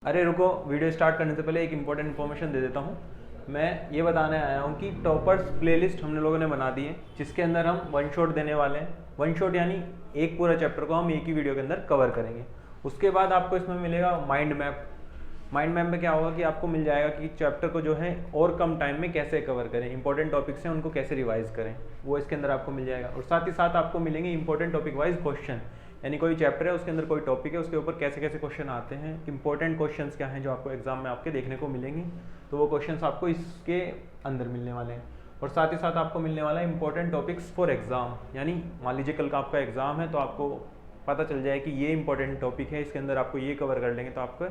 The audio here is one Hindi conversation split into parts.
अरे रुको, वीडियो स्टार्ट करने से पहले एक इंपॉर्टेंट इन्फॉर्मेशन दे देता हूँ। मैं ये बताने आया हूँ कि टॉपर्स प्लेलिस्ट हम लोगों ने बना दी है, जिसके अंदर हम वन शॉट देने वाले हैं। वन शॉट यानी एक पूरा चैप्टर को हम एक ही वीडियो के अंदर कवर करेंगे। उसके बाद आपको इसमें मिलेगा माइंड मैप। माइंड मैप में क्या होगा कि आपको मिल जाएगा कि चैप्टर को जो है और कम टाइम में कैसे कवर करें, इंपॉर्टेंट टॉपिक्स हैं उनको कैसे रिवाइज करें, वो इसके अंदर आपको मिल जाएगा। और साथ ही साथ आपको मिलेंगे इंपॉर्टेंट टॉपिक वाइज क्वेश्चन, यानी कोई चैप्टर है उसके अंदर कोई टॉपिक है, उसके ऊपर कैसे कैसे क्वेश्चन आते हैं, इंपॉर्टेंट क्वेश्चंस क्या हैं जो आपको एग्जाम में आपके देखने को मिलेंगे, तो वो क्वेश्चंस आपको इसके अंदर मिलने वाले हैं। और साथ ही साथ आपको मिलने वाला है इंपॉर्टेंट टॉपिक्स फॉर एग्जाम, यानी मान लीजिए कल का आपका एग्जाम है तो आपको पता चल जाए कि ये इंपॉर्टेंट टॉपिक है, इसके अंदर आपको ये कवर कर लेंगे तो आपको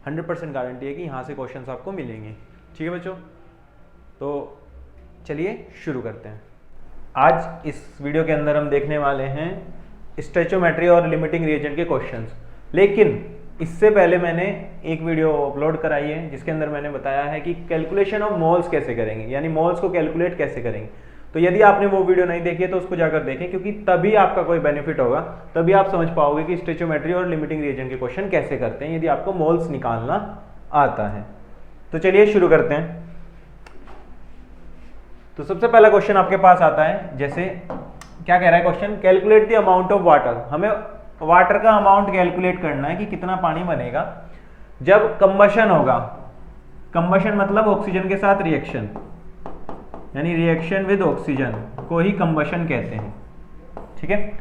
100% गारंटी है कि यहाँ से क्वेश्चंस आपको मिलेंगे। ठीक है बच्चों, तो चलिए शुरू करते हैं। आज इस वीडियो के अंदर हम देखने वाले हैं स्टोइचियोमेट्री और लिमिटिंग रिएजेंट के क्वेश्चंस। लेकिन इससे पहले मैंने एक वीडियो अपलोड कराई है जिसके अंदर मैंने बताया है कि कैलकुलेशन ऑफ मोल्स कैसे करेंगे, यानी मोल्स को कैलकुलेट कैसे करेंगे। तो यदि आपने वो वीडियो नहीं देखी है तो उसको जाकर देखें, क्योंकि तभी आपका कोई बेनिफिट होगा, तभी आप समझ पाओगे कि स्टोइचियोमेट्री और लिमिटिंग रिएजेंट के क्वेश्चन कैसे करते हैं यदि आपको मोल्स निकालना आता है। तो चलिए शुरू करते हैं। तो सबसे पहला क्वेश्चन आपके पास आता है, जैसे क्या कह रहा है question, calculate the amount of water. हमें वाटर का अमाउंट कैलकुलेट करना है कि कितना पानी बनेगा जब कंबशन होगा। कंबशन मतलब ऑक्सीजन के साथ रिएक्शन, यानी रिएक्शन विद ऑक्सीजन को ही कंबशन कहते हैं। ठीक है।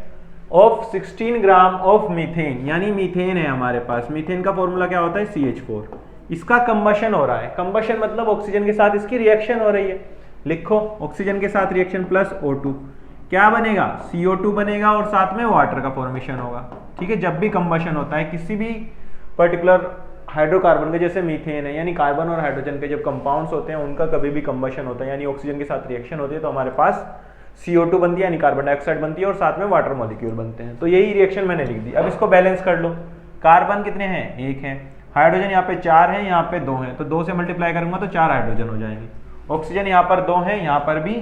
ऑफ 16 ग्राम ऑफ मीथेन, यानी मीथेन है हमारे पास। मीथेन का फॉर्मूला क्या होता है, CH4। इसका कंबशन हो रहा है। कंबशन मतलब ऑक्सीजन के साथ इसकी रिएक्शन हो रही है। लिखो, ऑक्सीजन के साथ रिएक्शन प्लस O2 क्या बनेगा, CO2 बनेगा और साथ में वाटर का फॉर्मेशन होगा। ठीक है। जब भी कंबशन होता है किसी भी पर्टिकुलर हाइड्रोकार्बन के, जैसे मीथेन है, यानी कार्बन और हाइड्रोजन के जब कंपाउंड्स होते हैं उनका कभी भी कंबशन होता है, यानी ऑक्सीजन के साथ रिएक्शन होती है, तो हमारे पास CO2 बनती है, यानी कार्बन डाइऑक्साइड बनती है और साथ में वाटर मॉलिक्यूल बनते हैं। तो यही रिएक्शन मैंने लिख दी। अब इसको बैलेंस कर लो। कार्बन कितने हैं, 1 है। हाइड्रोजन यहाँ पे 4 है, यहाँ पे 2 है, तो 2 से मल्टीप्लाई करूंगा तो 4 हाइड्रोजन हो जाएंगे। ऑक्सीजन यहाँ पर 2 है, यहाँ पर भी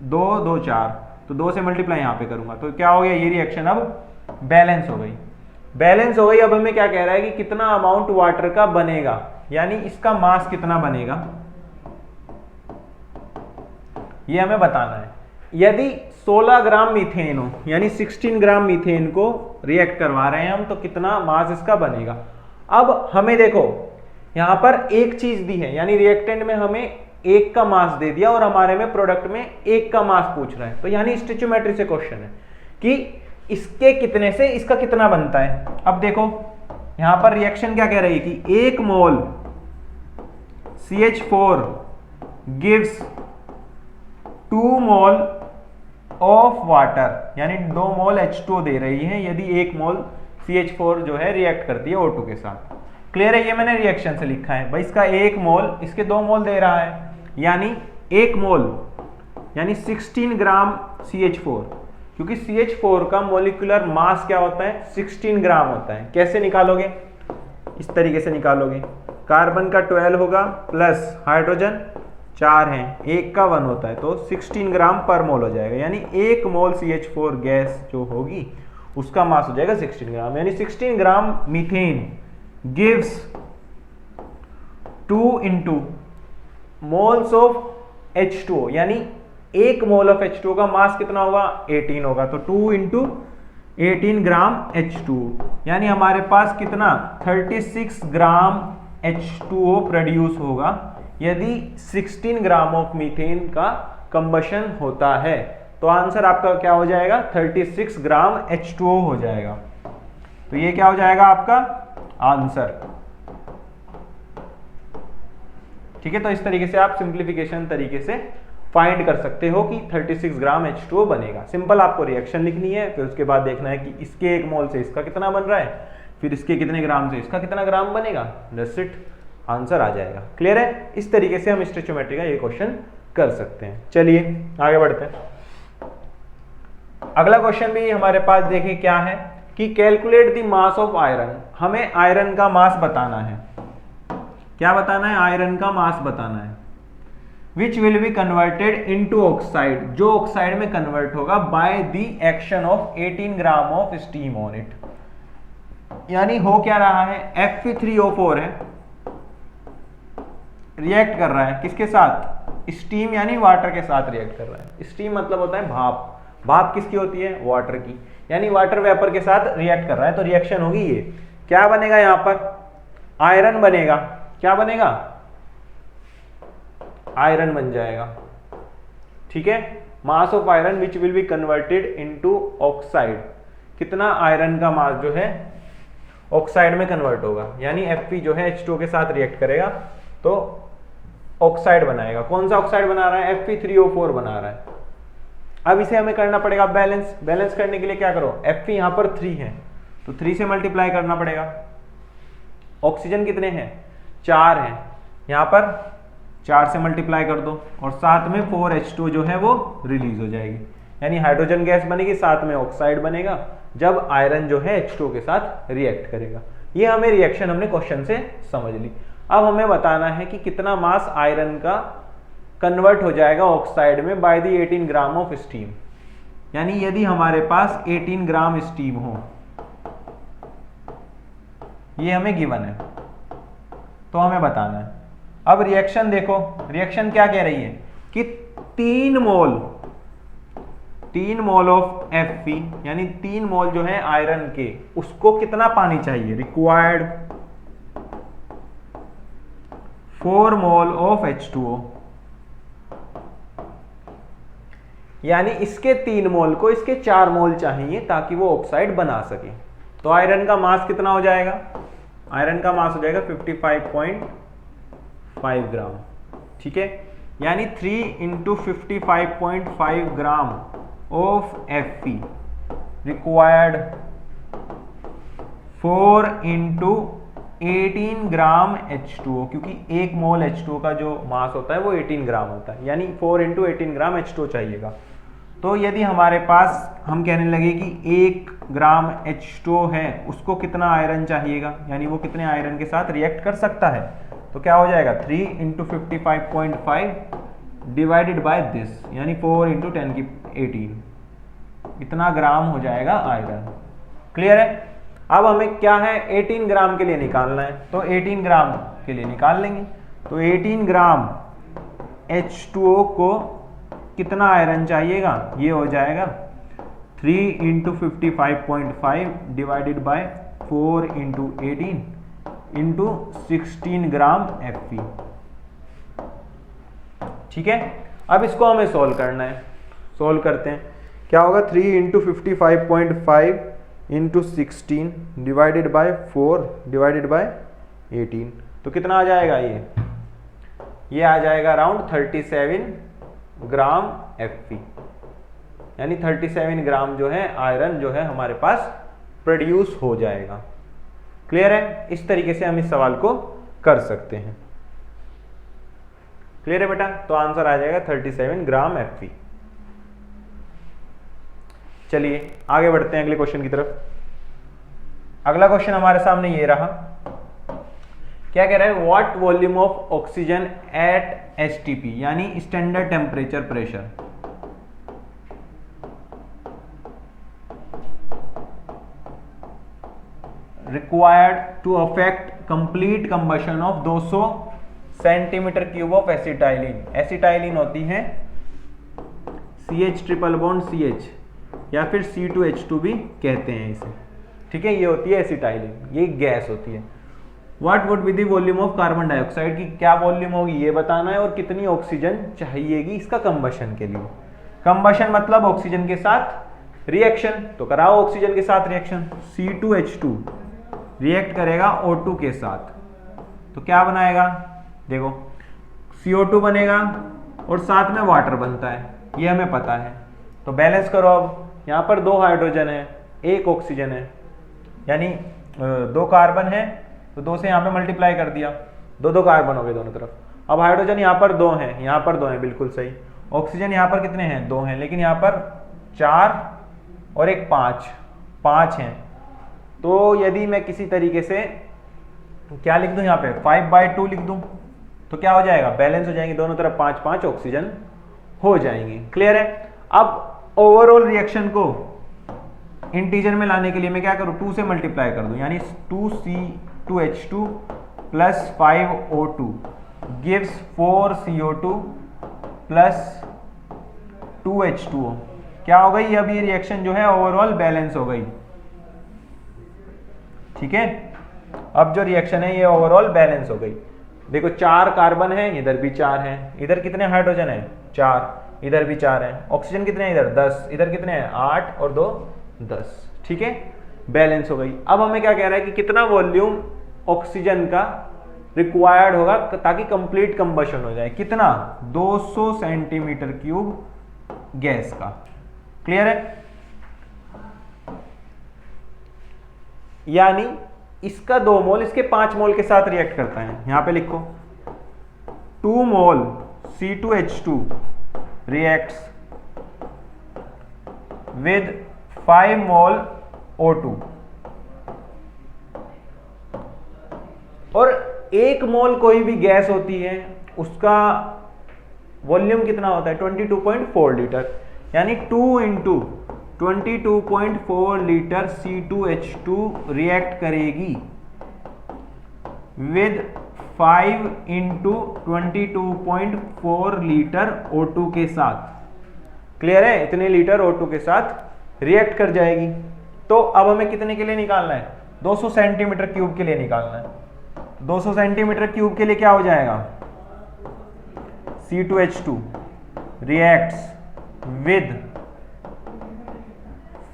2 2 4, तो 2 से मल्टीप्लाई यहाँ पे करूंगा तो क्या हो गया, ये रिएक्शन अब बैलेंस हो गई। बैलेंस हो गई। अब हमें क्या कह रहा है कि कितना अमाउंट वाटर का बनेगा, यानी इसका मास कितना बनेगा, ये हमें बताना है। यदि 16 ग्राम मीथेन हो, यानी 16 ग्राम मीथेन को रिएक्ट करवा रहे हैं हम, तो कितना मास इसका बनेगा। अब हमें देखो यहां पर एक चीज दी है, यानी रिएक्टेंट में हमें 1 का मास दे दिया और हमारे में प्रोडक्ट में 1 का मास पूछ रहा है। तो यानी स्टोइचियोमेट्री से क्वेश्चन है कि इसके कितने से इसका कितना बनता है। अब देखो यहां पर रिएक्शन क्या कह रही है कि 1 मोल CH4 gives 2 mole of water, यानी 2 मोल H2O दे रही है यदि 1 मोल CH4 जो है रिएक्ट करती है O2 के साथ। क्लियर है, ये मैंने रिएक्शन से लिखा है भाई। इसका 1 मोल इसके 2 मोल दे रहा है, यानी 1 मोल यानी 16 ग्राम CH4, क्योंकि CH4 का मोलिकुलर मास क्या होता है, 16 ग्राम होता है। कैसे निकालोगे, इस तरीके से निकालोगे। कार्बन का 12 होगा प्लस हाइड्रोजन 4 है, 1 का 1 होता है, तो 16 ग्राम पर मोल हो जाएगा, यानी 1 मोल CH4 गैस जो होगी उसका मास हो जाएगा 16 ग्राम, यानी 16 gram methane gives 2 into moles of H2O, यानी 1 मोल ऑफ H2O का मास कितना होगा, 18 होगा, तो 2 into 18 ग्राम H2O, यानी हमारे पास कितना 36 ग्राम H2O प्रोड्यूस होगा यदि 16 ग्राम ऑफ मीथेन का कंबशन होता है। तो आंसर आपका क्या हो जाएगा, 36 ग्राम H2O हो जाएगा। तो ये क्या हो जाएगा आपका आंसर। ठीक है। तो इस तरीके से आप सिंप्लीफिकेशन तरीके से फाइंड कर सकते हो कि 36 ग्राम H2O बनेगा। सिंपल आपको रिएक्शन लिखनी है, फिर उसके बाद देखना है कि इसके 1 मोल से इसका कितना बन रहा है, फिर इसके कितने ग्राम से इसका कितना ग्राम बनेगा, दैट्स इट, आंसर आ जाएगा। क्लियर है। इस तरीके से हम स्टोइचियोमेट्री का ये क्वेश्चन कर सकते हैं। चलिए आगे बढ़ते हैं। अगला क्वेश्चन भी हमारे पास देखिए क्या है कि calculate the mass of iron. हमें आयरन का मास बताना है। क्या बताना है, आयरन का मास बताना है। Which will be converted into oxide, जो ऑक्साइड में कन्वर्ट होगा by the action of 18 gram of steam on it. यानी हो क्या रहा है, Fe3O4 है, रिएक्ट कर रहा है किसके साथ, स्टीम यानी वाटर के साथ रिएक्ट कर रहा है। स्टीम मतलब होता है भाप, भाप किसकी होती है, वाटर की, यानी वाटर वेपर के साथ रिएक्ट कर रहा है, तो रिएक्शन होगी ये। क्या बनेगा यहाँ पर, आयरन बनेगा, क्या बनेगा, आयरन बन जाएगा, ठीक है। Mass of iron which will be converted into oxide, कितना आयरन का मास जो है ऑक्साइड में कन्वर्ट होगा, यानी Fe जो है H2O के साथ रिएक्ट करेगा तो ऑक्साइड बनाएगा। कौन सा ऑक्साइड बना रहा है, Fe3O4 बना रहा है। अब इसे हमें करना पड़ेगा बैलेंस, बैलेंस करने के लिए क्या करो, Fe यहाँ पर 3 है तो 3 से मल्टीप्लाई करना पड़ेगा। ऑक्सीजन कितने हैं, 4 हैं, यहाँ पर 4 से मल्टीप्लाई कर दो और साथ में 4H2 जो है वो रिलीज हो जाएगी, यानी हाइड्रोजन गैस बनेगी, साथ में ऑक्साइड बनेगा जब आयरन जो है H2O के साथ रिएक्ट करेगा। ये हमें रिएक्शन हमने क्वेश्चन से समझ ली। अब हमें बताना है कि कितना मास आयरन का कन्वर्ट हो जाएगा ऑक्साइड में by the 18 gram of steam, यानी यदि हमारे पास 18 ग्राम स्टीम हो, ये हमें गिवन है तो हमें बताना है। अब रिएक्शन देखो, रिएक्शन क्या कह रही है कि 3 मोल ऑफ Fe यानी 3 मोल जो है आयरन के, उसको कितना पानी चाहिए, रिक्वायर्ड 4 मोल ऑफ H2O, यानी इसके 3 मोल को इसके 4 मोल चाहिए ताकि वो ऑक्साइड बना सके। तो आयरन का मास कितना हो जाएगा, आयरन का मास हो जाएगा 55.5 ग्राम, ठीक है, यानी 3 into 55.5 gram of Fe required 4 into 18 gram H2O, क्योंकि 1 मोल H2O का जो मास होता है वो 18 ग्राम होता है, यानी 4 इंटू 18 ग्राम H2O चाहिएगा। तो यदि हमारे पास हम कहने लगे कि 1 ग्राम H2O है, उसको कितना आयरन चाहिएगा, यानी वो कितने आयरन के साथ रिएक्ट कर सकता है, तो क्या हो जाएगा 3 इंटू 55.5 डिवाइडेड बाय दिस, यानी 4 इंटू 10 की 18, इतना ग्राम हो जाएगा आयरन। क्लियर है। अब हमें क्या है 18 ग्राम के लिए निकालना है, तो 18 ग्राम के लिए निकाल लेंगे। तो 18 ग्राम H2O को कितना आयरन चाहिएगा, ये हो जाएगा 3 into 55.5 divided by 4 into 18 into 16 gram Fe, ठीक है। अब इसको हमें सोल्व करना है, सोल्व करते हैं। क्या होगा 3 into 55.5 into 16 divided by 4 divided by 18, तो कितना आ जाएगा, ये आ जाएगा अराउंड 37 ग्राम Fe, यानी 37 ग्राम जो है आयरन जो है हमारे पास प्रोड्यूस हो जाएगा। क्लियर है। इस तरीके से हम इस सवाल को कर सकते हैं। क्लियर है बेटा, तो आंसर आ जाएगा 37 ग्राम Fe। चलिए आगे बढ़ते हैं अगले क्वेश्चन की तरफ। अगला क्वेश्चन हमारे सामने ये रहा, क्या कह रहा है, what volume of oxygen at STP यानी standard temperature pressure, required to affect complete combustion of 200 centimetre cube of acetylene. Acetylene होती है CH ट्रिपल बॉन्ड CH या फिर C2H2 भी कहते हैं इसे, ठीक है, ये होती है एसिटाइलिन, ये गैस होती है। What would be the volume of carbon dioxide की क्या वॉल्यूम होगी ये बताना है, और कितनी ऑक्सीजन चाहिएगी इसका कंबशन के लिए। कंबशन मतलब ऑक्सीजन के साथ रिएक्शन, तो कराओ ऑक्सीजन के साथ रिएक्शन। C2H2 रिएक्ट करेगा O2 के साथ, तो क्या बनाएगा, देखो CO2 बनेगा और साथ में वाटर बनता है, ये हमें पता है। तो बैलेंस करो, अब यहाँ पर 2 हाइड्रोजन है 1 ऑक्सीजन है, यानी 2 कार्बन है तो 2 से यहाँ पे मल्टीप्लाई कर दिया, 2 कार्बन हो गए दोनों तरफ। अब हाइड्रोजन यहाँ पर 2 हैं, यहाँ पर 2 हैं, बिल्कुल सही। ऑक्सीजन यहाँ पर कितने हैं, 2 हैं, लेकिन यहाँ पर 4 और एक 5 हैं। तो यदि मैं किसी तरीके से क्या लिख दूं, यहाँ पे 5/2 लिख दूं, तो क्या हो जाएगा, बैलेंस हो जाएंगे, दोनों तरफ 5-5 ऑक्सीजन हो जाएंगे। क्लियर है। अब ओवरऑल रिएक्शन को इंटीजर में लाने के लिए मैं क्या करूँ, 2 से मल्टीप्लाई कर दूँ, यानी 2C2H2 plus 5O2 gives 4CO2 plus 2H2O। क्या हो गई, अब ये रिएक्शन जो है ओवरऑल बैलेंस हो गई। ठीक है, अब जो रिएक्शन है ये ओवरऑल बैलेंस हो गई। देखो 4 कार्बन है, इधर भी 4 है, इधर कितने हाइड्रोजन है 4, इधर भी 4 है, ऑक्सीजन कितने हैं इधर 10, इधर कितने हैं 8 और 2 10। ठीक है, बैलेंस हो गई। अब हमें क्या कह रहा है कि कितना वॉल्यूम ऑक्सीजन का रिक्वायर्ड होगा ताकि कंप्लीट कंबशन हो जाए, कितना 200 सेंटीमीटर क्यूब गैस का। क्लियर है, यानी इसका 2 मोल इसके 5 मोल के साथ रिएक्ट करता है। यहां पे लिखो 2 मोल C2H2 reacts with 5 mol O2 और 1 मोल कोई भी गैस होती है उसका वॉल्यूम कितना होता है 22.4 लीटर, यानी 2 इंटू 22.4 लीटर C2H2 रिएक्ट करेगी विद 5 इंटू 22.4 लीटर O2 के साथ। क्लियर है, इतने लीटर O2 के साथ रिएक्ट कर जाएगी। तो अब हमें कितने के लिए निकालना है, 200 सेंटीमीटर क्यूब के लिए निकालना है। 200 सेंटीमीटर क्यूब के लिए क्या हो जाएगा, C2H2 reacts with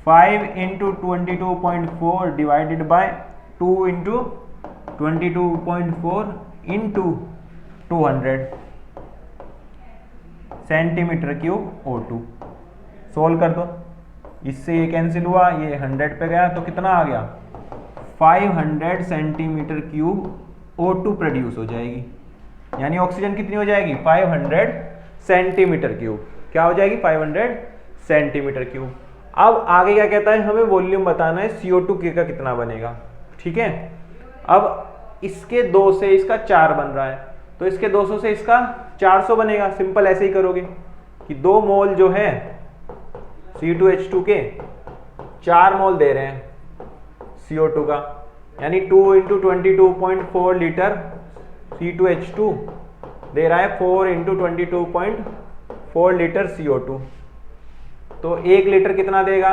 5 into 22.4 divided by 2 into 22.4 into 200 centimetre cube O2। Solve कर दो, इससे ये कैंसिल हुआ, ये 100 पे गया तो कितना आ गया 500 सेंटीमीटर क्यूब O2 प्रोड्यूस हो जाएगी, यानी ऑक्सीजन कितनी हो जाएगी 500 सेंटीमीटर क्यूब। क्या हो जाएगी 500 सेंटीमीटर क्यूब। अब आगे क्या कहता है, हमें वॉल्यूम बताना है CO2 का कितना बनेगा। ठीक है, अब इसके 2 से इसका 4 बन रहा है, तो इसके 200 से इसका 400 बनेगा। सिंपल ऐसे ही करोगे कि 2 मोल जो है C2H2 के 4 मोल दे रहे हैं CO2 का, यानी 2 इंटू 22.4 लीटर C2H2 दे रहा है 4 इंटू 22.4 लीटर CO2। तो 1 लीटर कितना देगा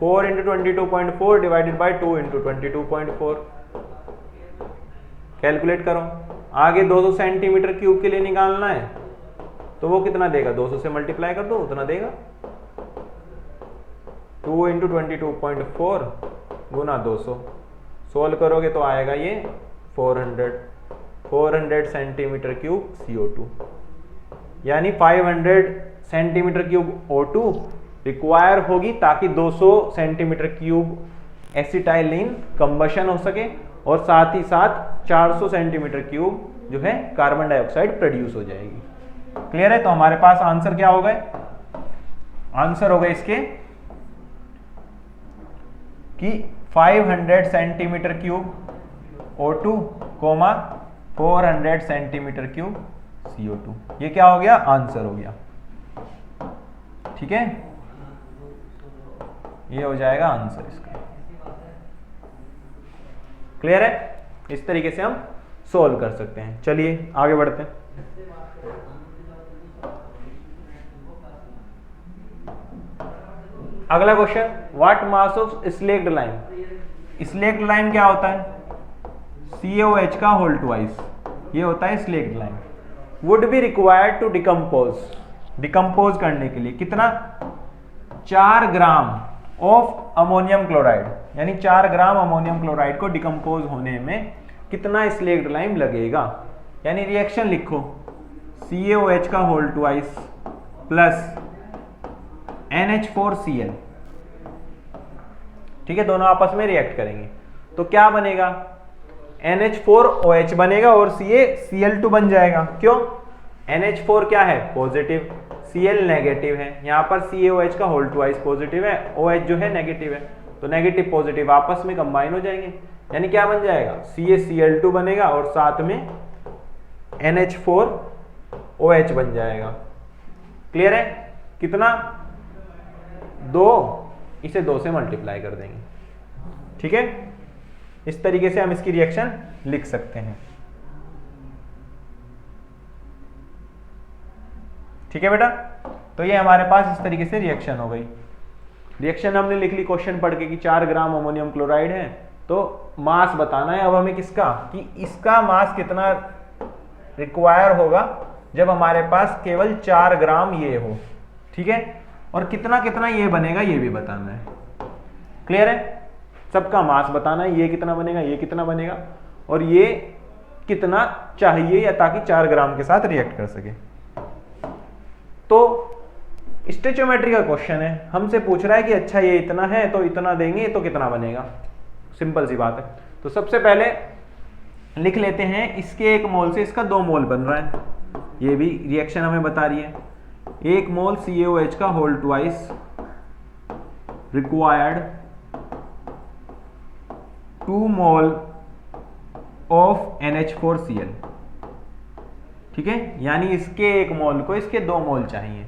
4 into 22.4 divided by 2 into 22.4। Calculate करो। आगे 200 सेंटीमीटर क्यूब के लिए निकालना है तो वो कितना देगा, 200 से मल्टीप्लाई कर दो उतना देगा। 2 इंटू 22.4 गुना 200, सोल्व करोगे तो आएगा ये 400 सेंटीमीटर क्यूब CO2, यानी 500 सेंटीमीटर क्यूब O2 रिक्वायर होगी ताकि 200 सेंटीमीटर क्यूब एसिटाइलिन कंबशन हो सके और साथ ही साथ 400 सेंटीमीटर क्यूब जो है कार्बन डाइऑक्साइड प्रोड्यूस हो जाएगी। क्लियर है, तो हमारे पास आंसर क्या हो गए, आंसर हो गए इसके कि 500 centimetre cube O2 comma 400 centimetre cube CO2। ये क्या हो गया, आंसर हो गया। ठीक है, ये हो जाएगा आंसर इसका। क्लियर है, इस तरीके से हम सोल्व कर सकते हैं। चलिए आगे बढ़ते हैं। अगला question, what mass of slaked lime. Slaked lime क्या होता है, CaOH का होल ट्वाइस, ये होता है slaked lime. Would be required to decompose करने के लिए कितना, 4 ग्राम ऑफ अमोनियम क्लोराइड, यानी 4 ग्राम अमोनियम क्लोराइड को डिकम्पोज होने में कितना स्लेक्ड लाइम लगेगा। यानी रिएक्शन लिखो, CaOH का होल ट्वाइस प्लस NH4Cl। ठीक है, दोनों आपस में रिएक्ट करेंगे तो क्या बनेगा, NH4OH बनेगा और CaCl2 बन जाएगा। क्यों, NH4 क्या है पॉजिटिव, Cl नेगेटिव है, यहां पर CaOH का होल ट्वाइस पॉजिटिव है, OH जो है नेगेटिव है, तो नेगेटिव पॉजिटिव आपस में कंबाइन हो जाएंगे, यानी क्या बन जाएगा CaCl2 बनेगा और साथ में NH4OH बन जाएगा। क्लियर है, कितना 2, इसे 2 से मल्टीप्लाई कर देंगे। ठीक है, इस तरीके से हम इसकी रिएक्शन लिख सकते हैं। ठीक है बेटा, तो ये हमारे पास इस तरीके से रिएक्शन हो गई। रिएक्शन हमने लिख ली क्वेश्चन पढ़ के कि 4 ग्राम अमोनियम क्लोराइड है, तो मास बताना है अब हमें किसका, कि इसका मास कितना रिक्वायर होगा जब हमारे पास केवल 4 ग्राम ये हो। ठीक है, और कितना कितना ये बनेगा ये भी बताना है। क्लियर है, सबका मास बताना है, ये कितना बनेगा, ये कितना बनेगा, और ये कितना चाहिए या ताकि 4 ग्राम के साथ रिएक्ट कर सके। तो स्टोइचियोमेट्री का क्वेश्चन है, हमसे पूछ रहा है कि अच्छा ये इतना है तो इतना देंगे तो कितना बनेगा। सिंपल सी बात है। तो सबसे पहले लिख लेते हैं, इसके 1 मोल से इसका 2 मोल बन रहा है, ये भी रिएक्शन हमें बता रही है। 1 मोल CaOH का whole twice required 2 mole of NH4Cl। ठीक है, यानी इसके 1 मोल को इसके 2 मोल चाहिए।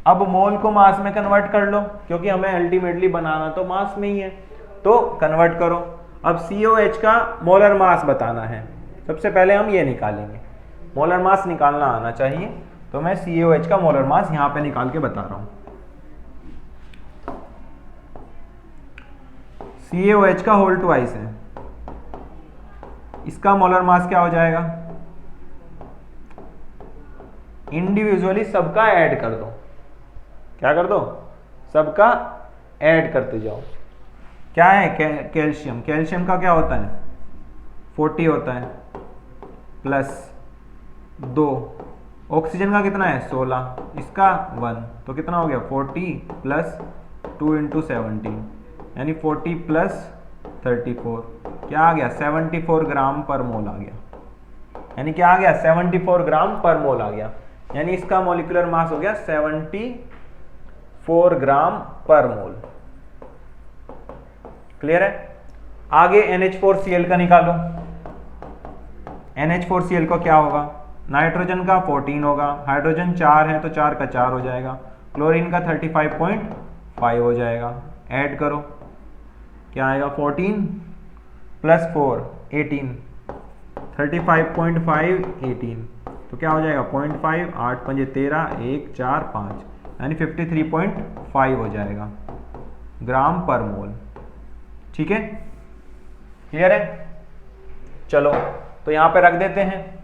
अब मोल को मास में कन्वर्ट कर लो, क्योंकि हमें अल्टीमेटली बनाना तो मास में ही है, तो कन्वर्ट करो। अब COH का मोलर मास बताना है, सबसे पहले हम ये निकालेंगे, मोलर मास निकालना आना चाहिए। तो मैं COH का मोलर मास यहां पे निकाल के बता रहा हूं। COH का होल ट्वाइस है, इसका मोलर मास क्या हो जाएगा, इंडिविजुअली सबका ऐड कर दो। क्या कर दो, सबका ऐड करते जाओ। क्या है, कैल्शियम, कैल्शियम का क्या होता है 40 होता है, प्लस 2, ऑक्सीजन का कितना है 16, इसका 1, तो कितना हो गया 40 प्लस 2 इंटू 17, यानी 40 प्लस 34, क्या आ गया 74 ग्राम पर मोल आ गया। यानी क्या आ गया 74 ग्राम पर मोल आ गया, यानी इसका मॉलिक्यूलर मास हो गया 74 ग्राम पर मोल। क्लियर है। आगे NH4Cl का निकालो। NH4Cl को क्या होगा, नाइट्रोजन का 14 होगा, हाइड्रोजन 4 है तो 4 का 4 हो जाएगा, क्लोरीन का 35.5 हो जाएगा। ऐड करो, क्या आएगा 14 प्लस 4 18, 35.5 18, तो क्या हो जाएगा 0.5, 8 पंजे 13, 1 4 5, यानी 53.5 हो जाएगा ग्राम पर मोल। ठीक है, क्लियर है। चलो तो यहां पे रख देते हैं,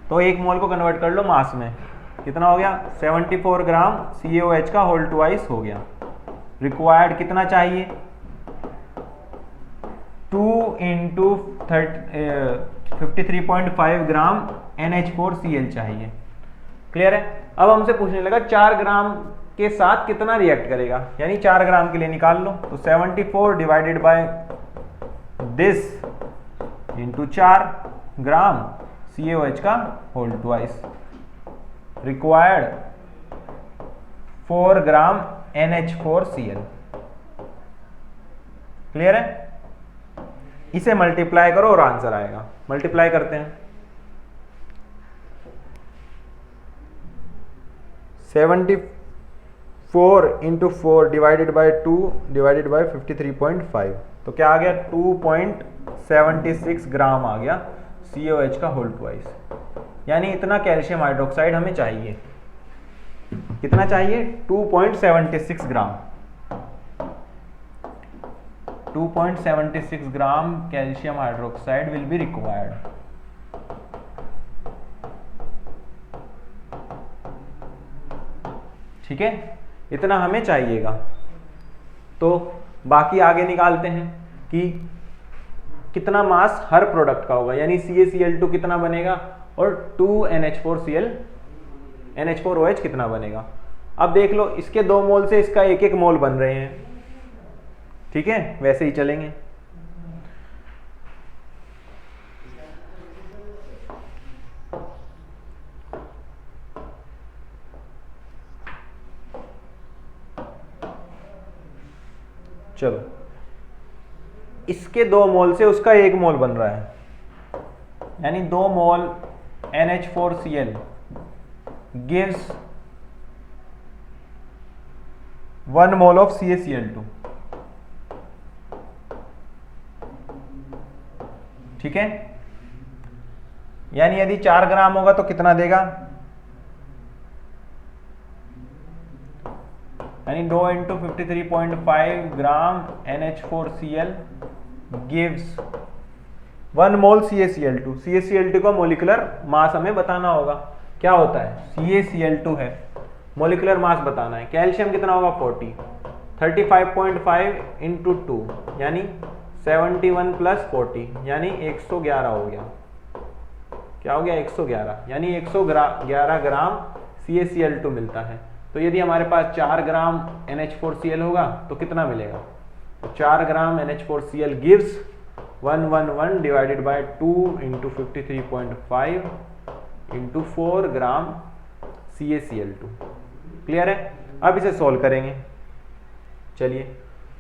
तो 1 मोल को कन्वर्ट कर लो मास में, कितना हो गया 74 ग्राम CaOH का होल ट्वाइस हो गया। रिक्वायर्ड कितना चाहिए 2 इंटू 53.5 ग्राम NH4Cl चाहिए। क्लियर है। अब हमसे पूछने लगा 4 ग्राम के साथ कितना रिएक्ट करेगा, यानी 4 ग्राम के लिए निकाल लो, तो 74 divided by this into 4 gram CaOH का होल ट्वाइस, रिक्वायर्ड 4 ग्राम NH4Cl। क्लियर है। इसे मल्टीप्लाई करो और आंसर आएगा। मल्टीप्लाई करते हैं, 74 into 4 divided by 2 divided by 53.5, तो क्या आ गया 2.76 ग्राम आ गया CaOH का होल ट्वाइस। यानी इतना कैल्शियम हाइड्रोक्साइड हमें चाहिए। कितना चाहिए 2.76 ग्राम, 2.76 ग्राम calcium hydroxide will be required. ठीक है, इतना हमें चाहिएगा। तो बाकी आगे निकालते हैं कि कितना मास हर प्रोडक्ट का होगा, यानी CaCl2 कितना बनेगा और 2NH4OH कितना बनेगा। अब देख लो, इसके 2 मोल से इसका 1-1 मोल बन रहे हैं। ठीक है, वैसे ही चलेंगे। चलो, इसके 2 मोल से उसका 1 मोल बन रहा है, यानी 2 मोल NH4Cl gives 1 mole of CaCl2। ठीक है, यानी यदि 4 ग्राम होगा तो कितना देगा, यानी 2 × 53.5 ग्राम NH4Cl गिव्स 1 मोल CaCl2। CaCl2 का मोलिकुलर मास हमें बताना होगा। क्या होता है, CaCl2 है, मोलिकुलर मास बताना है। कैल्शियम कितना होगा 40, 35.5 × 2 यानी 71 + 40 यानी 111 हो गया। क्या हो गया, 111, यानी 111 ग्राम CaCl2 मिलता है। तो यदि हमारे पास 4 ग्राम NH4Cl होगा तो कितना मिलेगा, तो 4 ग्राम NH4Cl gives 111 divided by 2 × 53.5 × 4 gram CaCl2। Clear है। अब इसे सोल्व करेंगे, चलिए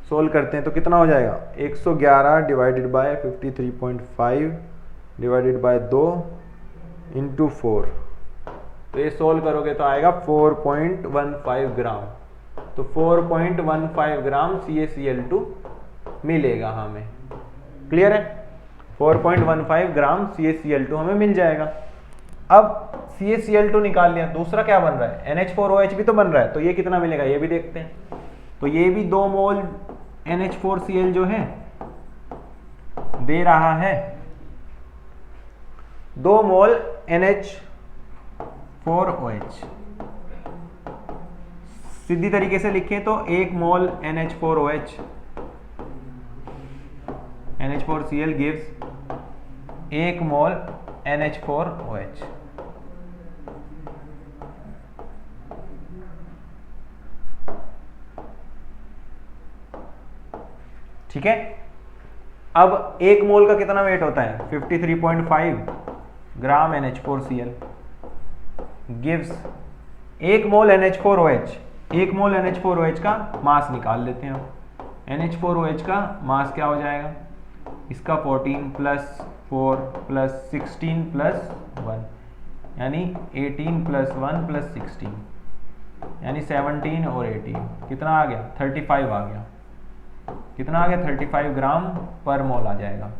सोल्व करते हैं। तो कितना हो जाएगा, 111 डिवाइडेड बाय 53.5 डिवाइडेड बाय 2 × 4। तो ये सोल्व करोगे तो आएगा 4.15 ग्राम। तो 4.15 ग्राम CaCl2 मिलेगा हमें। क्लियर है, 4.15 ग्राम CaCl2 हमें मिल जाएगा। अब CaCl2 निकाल लिया, दूसरा क्या बन रहा है, NH4OH भी तो बन रहा है। तो ये कितना मिलेगा ये भी देखते हैं। तो ये भी 2 मोल NH4Cl जो है दे रहा है, 2 मोल NH4OH। सीधी तरीके से लिखें तो 1 मोल NH4OH, NH4Cl गिव्स 1 मोल NH4OH। ठीक है। अब 1 मोल का कितना वेट होता है, 53.5 ग्राम NH4Cl गिव्स 1 मोल NH4OH। 1 मोल NH4OH का मास निकाल लेते हैं हम। NH4OH का मास क्या हो जाएगा, इसका 14 + 4 + 16 + 1 यानी 18 + 1 + 16 यानी 17 और 18 कितना आ गया, 35 आ गया। कितना आ गया, 35 ग्राम पर मोल आ जाएगा।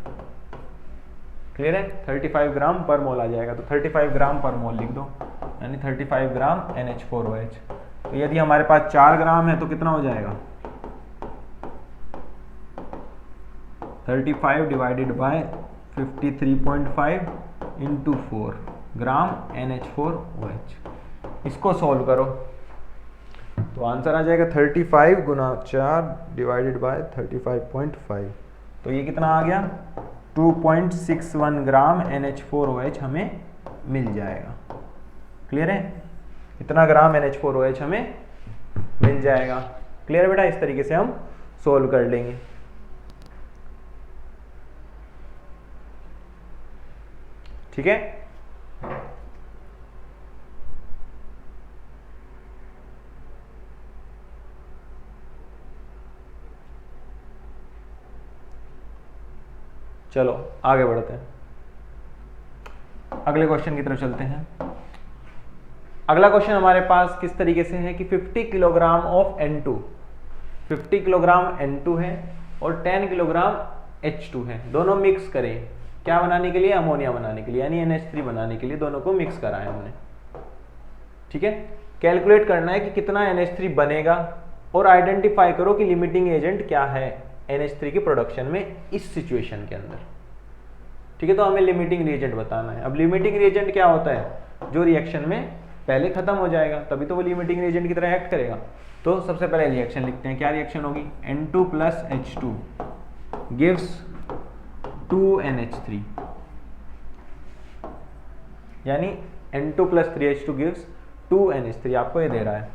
क्लियर है, 35 ग्राम पर मोल आ जाएगा। तो 35 ग्राम पर मोल लिख दो, यानी 35 ग्राम NH4OH। तो यदि हमारे पास 4 ग्राम है तो कितना हो जाएगा, 35 डिवाइडेड बाय 53.5 × 4 ग्राम NH4OH। इसको सोल्व करो तो आंसर आ जाएगा 35 × 4 डिवाइडेड बाय 35.5। तो ये कितना आ गया, 2.61 ग्राम NH4OH हमें मिल जाएगा। क्लियर है, इतना ग्राम NH4OH हमें मिल जाएगा। क्लियर है बेटा, इस तरीके से हम सोल्व कर लेंगे। ठीक है, चलो आगे बढ़ते हैं, अगले क्वेश्चन की तरफ चलते हैं। अगला क्वेश्चन हमारे पास किस तरीके से है कि 50 kilogram of N2, 50 kilogram N2 है और 10 किलोग्राम H2 है, दोनों मिक्स करें। क्या बनाने के लिए, अमोनिया बनाने के लिए, यानी NH3 बनाने के लिए दोनों को मिक्स करा है हमने। ठीक है, कैलकुलेट करना है कि कितना NH3 बनेगा और आइडेंटिफाई करो कि लिमिटिंग एजेंट क्या है NH3 की प्रोडक्शन में इस सिचुएशन के अंदर। ठीक है, तो हमें लिमिटिंग रिएजेंट बताना है। अब लिमिटिंग रिएजेंट क्या होता है, जो रिएक्शन में पहले खत्म हो जाएगा, तभी तो वो लिमिटिंग रिएजेंट की तरह एक्ट करेगा। तो सबसे पहले रिएक्शन लिखते हैं। क्या रिएक्शन होगी, N2 + H2 गिव्स 2NH3, यानी N2 + 3H2 गिव्स 2NH3, आपको ये दे रहा है।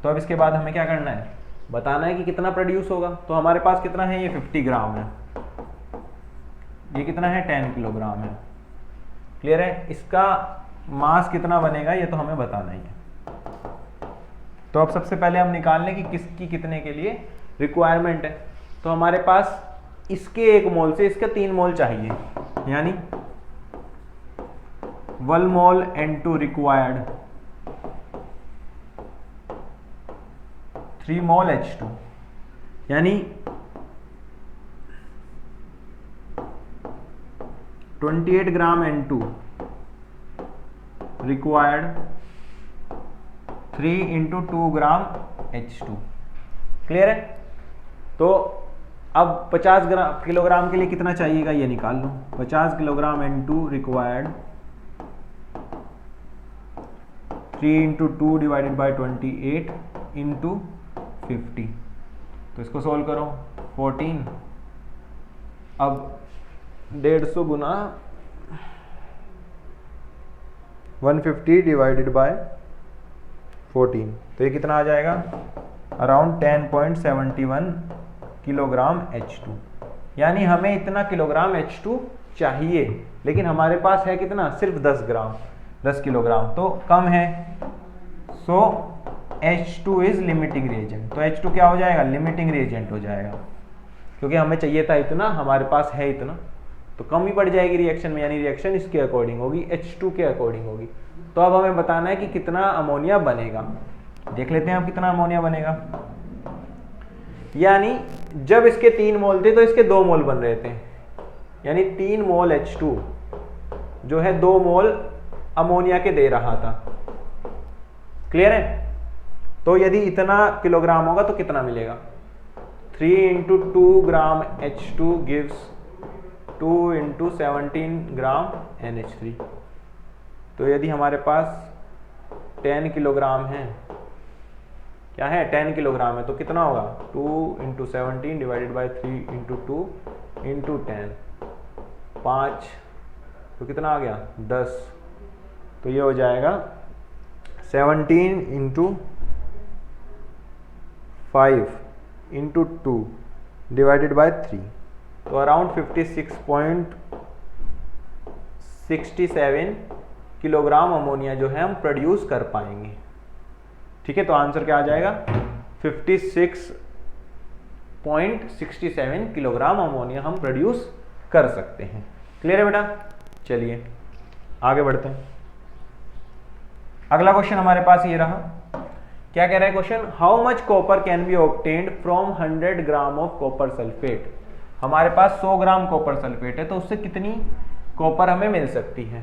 तो अब इसके बाद हमें क्या करना है, बताना है कि कितना प्रोड्यूस होगा। तो हमारे पास कितना है, ये 50 ग्राम है, ये कितना है 10 किलोग्राम है। क्लियर है, इसका मास कितना बनेगा ये तो हमें बताना ही है। तो अब सबसे पहले हम निकाल लें कि किसकी कितने के लिए रिक्वायरमेंट है। तो हमारे पास इसके 1 मोल से इसका 3 मोल चाहिए, यानी 1 मोल N2 रिक्वायर्ड 3 मोल H2 यानी 28 ग्राम N2 रिक्वायर्ड 3 × 2 ग्राम H2। क्लियर है? तो अब 50 किलोग्राम के लिए कितना चाहिएगा ये निकाल लो। 50 kilogram N2 required 3 × 2 divided by 28 × 50। तो इसको सोल्व करो 14। अब 150 गुना 150 डिवाइडेड बाय 14, तो ये कितना आ जाएगा? Around 10.71 kilogram H2। यानी हमें इतना किलोग्राम H2 चाहिए, लेकिन हमारे पास है कितना? सिर्फ 10 किलोग्राम, तो कम है। सो H2 इज लिमिटिंग रिएजेंट। तो H2 क्या हो जाएगा? लिमिटिंग रिएजेंट हो जाएगा, क्योंकि हमें चाहिए था इतना, हमारे पास है इतना, तो कम ही पड़ जाएगी रिएक्शन में, यानी रिएक्शन इसके अकॉर्डिंग होगी, H2 के अकॉर्डिंग होगी। तो अब हमें बताना है कि कितना अमोनिया बनेगा। देख लेते हैं अब कितना अमोनिया बनेगा। यानी जब इसके 3 मोल थे तो इसके 2 मोल बन रहे थे, यानी 3 मोल H2 जो है 2 मोल अमोनिया के दे रहा था। क्लियर है? तो यदि इतना किलोग्राम होगा तो कितना मिलेगा? 3 × 2 ग्राम H2 गिव्स 2 × 17 ग्राम NH3। तो यदि हमारे पास 10 किलोग्राम है, क्या है? 10 किलोग्राम है, तो कितना होगा? 2 × 17 डिवाइडेड बाई 3 × 2 × 10, 5, तो कितना आ गया? 10। तो ये हो जाएगा 17 × 5 × 2 डिवाइडेड बाई 3, तो अराउंड 56.67 किलोग्राम अमोनिया जो है हम प्रोड्यूस कर पाएंगे। ठीक है? तो आंसर क्या आ जाएगा? 56.67 किलोग्राम अमोनिया हम प्रोड्यूस कर सकते हैं। क्लियर है बेटा? चलिए आगे बढ़ते हैं। अगला क्वेश्चन हमारे पास ये रहा। क्या कह रहा है question? How much copper can be obtained from 100 gram of copper sulphate. हमारे पास 100 ग्राम कॉपर सल्फेट है, तो उससे कितनी कॉपर हमें मिल सकती है?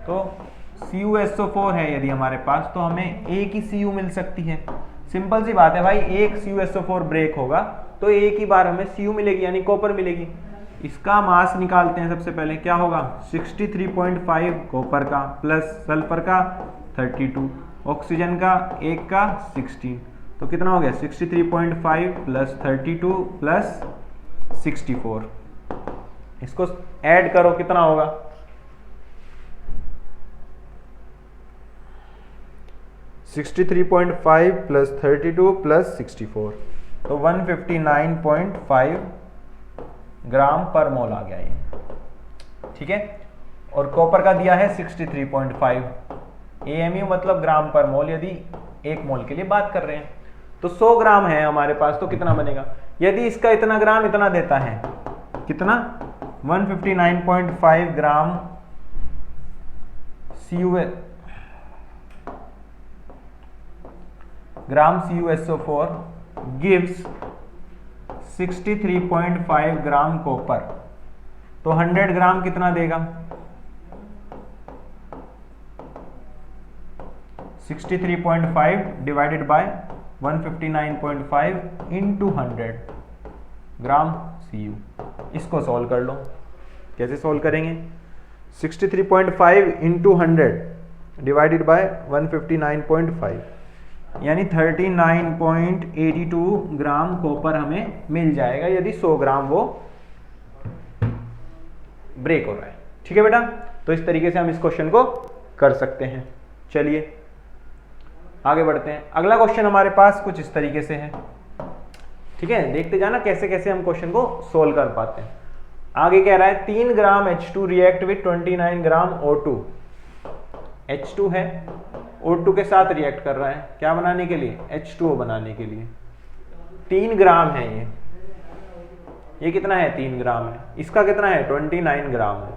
तो CuSO4 है यदि हमारे पास, तो हमें एक ही Cu मिल सकती है। सिंपल सी बात है भाई, एक CuSO4 ब्रेक होगा तो एक ही बार हमें Cu मिलेगी, यानी कॉपर मिलेगी। इसका मास निकालते हैं सबसे पहले। क्या होगा? 63.5 कॉपर का प्लस सल्फर का 32, ऑक्सीजन का 1 का 16, तो कितना हो गया? 63.5 प्लस 32 प्लस 64। इसको ऐड करो, कितना होगा? 63.5 प्लस 32 प्लस 64, तो 159.5 ग्राम पर मोल आ गया ये। ठीक है? और कॉपर का दिया है 63.5, AMU मतलब ग्राम पर मोल, यदि 1 मोल के लिए बात कर रहे हैं। तो 100 ग्राम है हमारे पास, तो कितना बनेगा? यदि इसका इतना ग्राम इतना देता है, कितना? 159.5 ग्राम CuSO4 गिव्स 63.5 ग्राम कॉपर, तो 100 ग्राम कितना देगा? 63.5 divided by 159.5 into 100 gram Cu। इसको सॉल्व कर लो। कैसे सॉल्व करेंगे? 63.5 इंटू 100 डिवाइडेड बाय 159.5, यानी 39.82 ग्राम कॉपर हमें मिल जाएगा यदि 100 ग्राम वो ब्रेक हो रहा है। ठीक है बेटा? तो इस तरीके से हम इस क्वेश्चन को कर सकते हैं। चलिए आगे बढ़ते हैं। अगला क्वेश्चन हमारे पास कुछ इस तरीके से है। ठीक है? देखते जाना कैसे कैसे हम क्वेश्चन को सोल्व कर पाते हैं। आगे कह रहा है 3 ग्राम H2 react with 29 gram O2। H2 है, O2 के साथ रिएक्ट कर रहा है, क्या बनाने के लिए? H2O बनाने के लिए। 3 ग्राम है ये कितना है? 3 ग्राम है। इसका कितना है? 29 ग्राम है।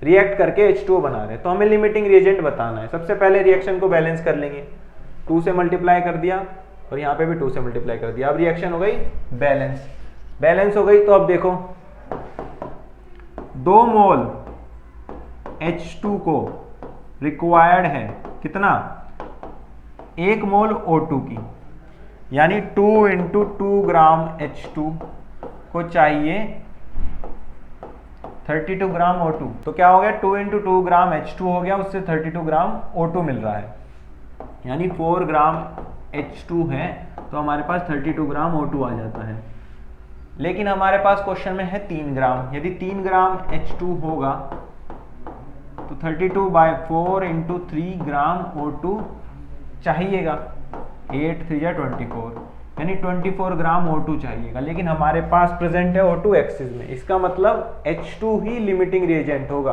रिएक्ट करके H2O बना रहे हैं, तो हमें लिमिटिंग रिएजेंट बताना है। सबसे पहले रिएक्शन को बैलेंस कर लेंगे। 2 से मल्टीप्लाई कर दिया और यहाँ पे भी 2 से मल्टीप्लाई कर दिया। अब रिएक्शन हो गई बैलेंस, बैलेंस हो गई। तो अब देखो 2 मोल H2 को रिक्वायर्ड है कितना, 1 मोल O2 की, यानी 2 × 2 ग्राम H2 को चाहिए 32 ग्राम O2। तो क्या हो गया, 2 × 2 ग्राम H2 हो गया, उससे 32 ग्राम O2 मिल रहा है, यानी 4 ग्राम H2 है तो हमारे पास 32 ग्राम O2 आ जाता है। लेकिन हमारे पास क्वेश्चन में है 3 ग्राम, यदि 3 ग्राम H2 होगा तो 32/4 × 3 ग्राम O2 चाहिएगा, 8 × 3 = 24, यानी 24 ग्राम O2 चाहिएगा। लेकिन हमारे पास प्रेजेंट है O2 एक्सिस में, इसका मतलब H2 ही लिमिटिंग रिएजेंट होगा,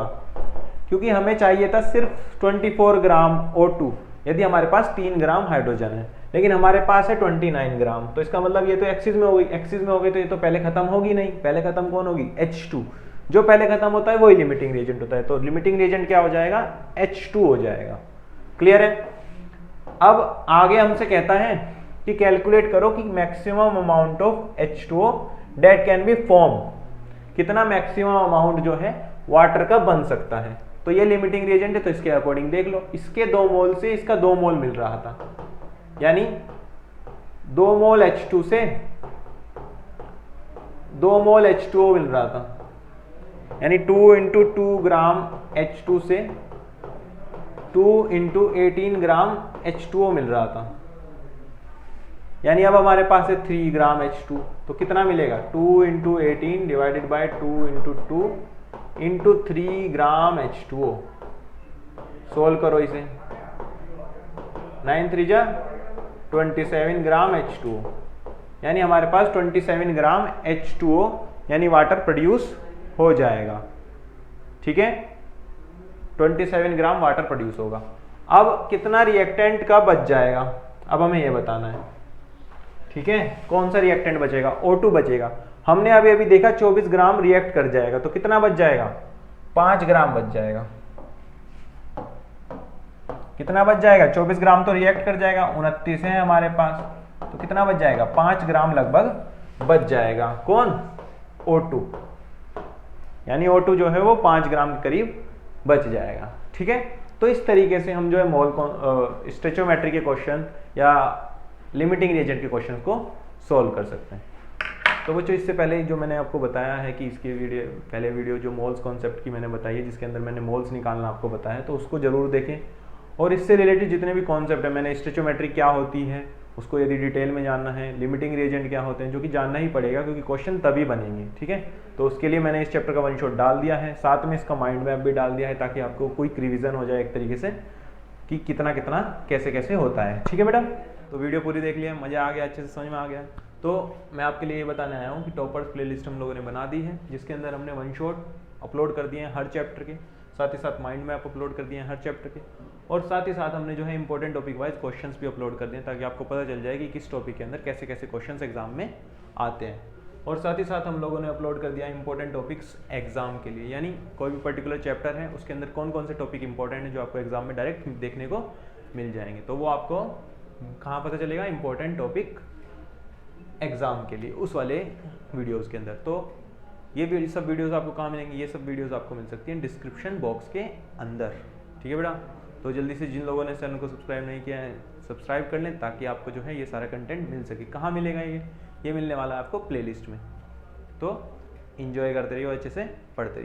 क्योंकि हमें चाहिए था सिर्फ 24 ग्राम O2 यदि हमारे पास 3 ग्राम हाइड्रोजन है, लेकिन हमारे पास है 29 ग्राम। तो इसका मतलब ये तो एक्सिस में हो गई, एक्सिस में हो गई तो ये तो पहले खत्म होगी नहीं, पहले खत्म कौन होगी, H2। जो पहले खत्म होता है वही लिमिटिंग रिएजेंट होता है, तो लिमिटिंग रिएजेंट क्या हो जाएगा, H2 हो जाएगा। क्लियर है। अब आगे हमसे कहता है कि कैलकुलेट करो कि maximum amount of H2O that can be form, कितना मैक्सिमम अमाउंट जो है वाटर का बन सकता है। तो ये लिमिटिंग रिएजेंट है तो इसके अकॉर्डिंग देख लो, इसके 2 मोल से इसका 2 मोल मिल रहा था, यानी 2 मोल H2 से 2 मोल H2O मिल रहा था, यानी 2 × 2 ग्राम H2 से 2 × 18 ग्राम H2O मिल रहा था, यानी अब हमारे पास है 3 ग्राम H2, तो कितना मिलेगा, 2 × 18 divided by 2 × 2 × 3 gram H2O। Solve करो इसे, 9 × 3 = 27 ग्राम H2O, यानी हमारे पास 27 ग्राम H2O यानी वाटर प्रोड्यूस हो जाएगा। ठीक है, 27 ग्राम वाटर प्रोड्यूस होगा। अब कितना रिएक्टेंट का बच जाएगा, अब हमें यह बताना है। ठीक है, कौन सा रिएक्टेंट बचेगा, O2 बचेगा। हमने अभी देखा 24 ग्राम रिएक्ट कर जाएगा, तो कितना बच जाएगा, 5 ग्राम बच जाएगा। कितना बच जाएगा, 24 ग्राम तो रिएक्ट कर जाएगा, 29 है हमारे पास, तो कितना बच जाएगा, 5 ग्राम लगभग बच जाएगा। कौन, O2, यानी O2 जो है वो 5 ग्राम के करीब बच जाएगा। ठीक है, तो इस तरीके से हम जो है मोल स्टोइचियोमेट्री के क्वेश्चन या लिमिटिंग रिएजेंट के क्वेश्चन को सॉल्व कर सकते हैं। तो बच्चों, इससे पहले जो मैंने आपको बताया है कि इसकी पहले वीडियो जो मोल्स कॉन्सेप्ट की मैंने बताई है, जिसके अंदर मैंने मोल्स निकालना आपको बताया है, तो उसको जरूर देखें। और इससे रिलेटेड जितने भी कॉन्सेप्ट है, मैंने स्टोइचियोमेट्री क्या होती है उसको यदि डिटेल में जानना है, लिमिटिंग रिएजेंट क्या होते हैं, जो कि जानना ही पड़ेगा क्योंकि क्वेश्चन तभी बनेंगे। ठीक है, तो उसके लिए मैंने इस चैप्टर का 1 शॉट डाल दिया है, साथ में इसका माइंड मैप भी डाल दिया है, ताकि आपको क्विक रिवीजन हो जाए एक तरीके से कि कितना कितना कैसे कैसे होता है। ठीक है बेटा, तो वीडियो पूरी देख लिया, मज़ा आ गया, अच्छे से समझ में आ गया। तो मैं आपके लिए ये बताने आया हूँ कि टॉपर्स प्लेलिस्ट हम लोगों ने बना दी है, जिसके अंदर हमने 1 शॉट अपलोड कर दिए हैं हर चैप्टर के, साथ ही साथ माइंड मैप अपलोड कर दिए हैं हर चैप्टर के, और साथ ही साथ हमने जो है इंपॉर्टेंट टॉपिक वाइज क्वेश्चंस भी अपलोड कर दिए हैं, ताकि आपको पता चल जाए कि किस टॉपिक के अंदर कैसे कैसे क्वेश्चंस एग्जाम में आते हैं। और साथ ही साथ हम लोगों ने अपलोड कर दिया इंपॉर्टेंट टॉपिक्स एग्जाम के लिए, यानी कोई भी पर्टिकुलर चैप्टर है उसके अंदर कौन कौन से टॉपिक इंपॉर्टेंट है जो आपको एग्जाम में डायरेक्ट देखने को मिल जाएंगे। तो वो आपको कहाँ पता चलेगा, इंपॉर्टेंट टॉपिक एग्जाम के लिए, उस वाले वीडियोज़ के अंदर। तो ये सब वीडियोज़ आपको कहाँ मिलेंगी, ये सब वीडियोज़ आपको मिल सकती हैं डिस्क्रिप्शन बॉक्स के अंदर। ठीक है बेटा, तो जल्दी से जिन लोगों ने चैनल को सब्सक्राइब नहीं किया है सब्सक्राइब कर लें, ताकि आपको जो है ये सारा कंटेंट मिल सके। कहाँ मिलेगा ये मिलने वाला है आपको प्लेलिस्ट में। तो एंजॉय करते रहिए, अच्छे से पढ़ते रहिए।